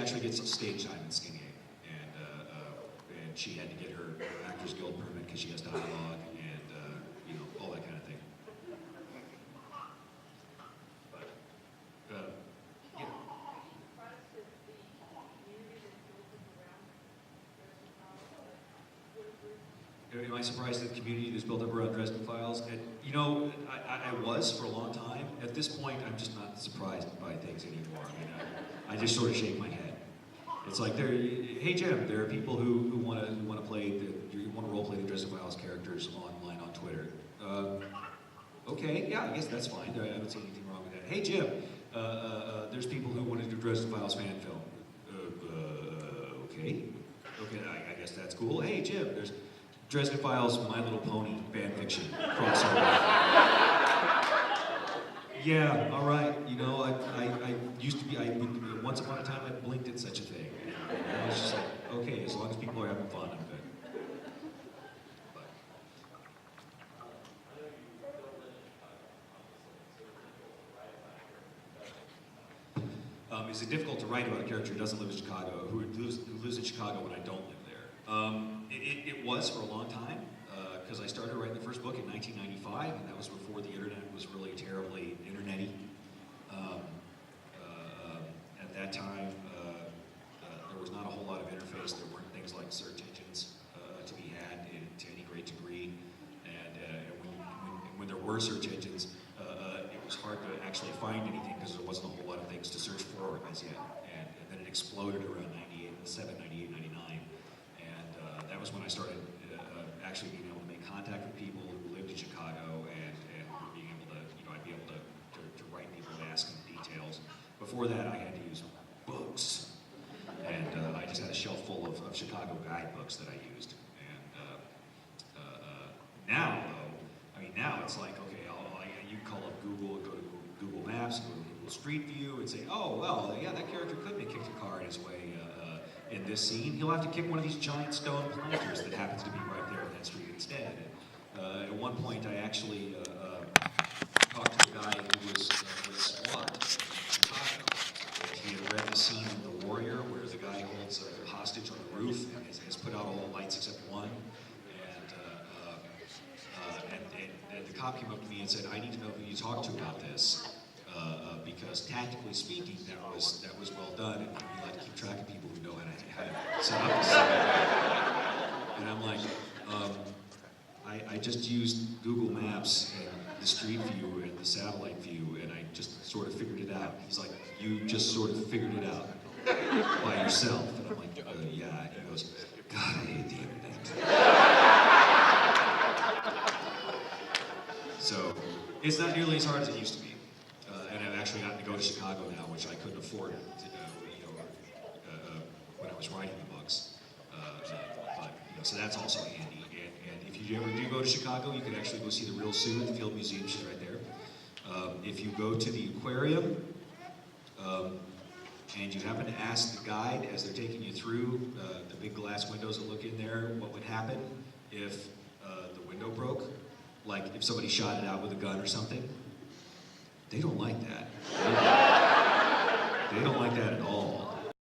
actually gets stage time in Skin Game, and she had to get her Actors Guild permit because she has dialogue and you know, all that kind of thing. But yeah. Am I surprised at the community that's built up around Dresden Files? And, you know, I was for a long time. At this point, I'm just not surprised by things anymore. I mean, I just sort of shake my head. It's like, hey Jim, there are people who want to play, you want to role play the Dresden Files characters online on Twitter. Okay, yeah, I guess that's fine. I don't see anything wrong with that. Hey Jim, there's people who want to do Dresden Files fan film. Okay, I guess that's cool. Hey Jim, there's Dresden Files, My Little Pony fan fiction crossover. Yeah, all right. You know, I used to be. Once upon a time, I blinked at such a thing. And I was just like, okay, as long as people are having fun, I'm good. Is it difficult to write about a character who doesn't live in Chicago, who lives in Chicago when I don't live there? It was for a long time, because I started writing the first book in 1995, and that was before the internet was really terribly internet-y. At that time, there was not a whole lot of interface. There weren't things like search engines to be had to any great degree, and when there were search engines, it was hard to actually find anything because there wasn't a whole lot of things to search for as yet. And then it exploded around 97, 98, 99. And that was when I started actually being able to make contact with people who lived in Chicago and being able to, you know, I'd be able to write people and ask them details. Before that, I had to use books. And I just had a shelf full of Chicago guidebooks that I used. And now, though, I mean, now it's like, okay, you call up Google, go to Google Maps, go to Google Street View, and say, oh, well, yeah, that character couldn't have kicked a car in his way in this scene. He'll have to kick one of these giant stone planters that happens to be right there on that street instead. And, at one point, I actually talked to a guy who was with SWAT in Chicago. And he had read the scene in The Warrior where the guy holds a hostage on the roof and has put out all the lights except one. And the cop came up to me and said, I need to know who you talked to about this, because tactically speaking, that was well done, and we like to keep track of people who know how to set up the scene. And I'm like, I just used Google Maps and the street view and the satellite view, and I just sort of figured it out. He's like, you just sort of figured it out by yourself. And I'm like, yeah. And he goes, God, I hate the internet. So it's not nearly as hard as it used to be, and I've actually gotten to go to Chicago now, which I couldn't afford when I was writing the books. But so that's also handy. And if you ever do go to Chicago, you can actually go see the real Sue at the Field Museum. She's right there. If you go to the aquarium and you happen to ask the guide as they're taking you through the big glass windows that look in there, what would happen if the window broke? Like if somebody shot it out with a gun or something, they don't like that. They don't like that at all.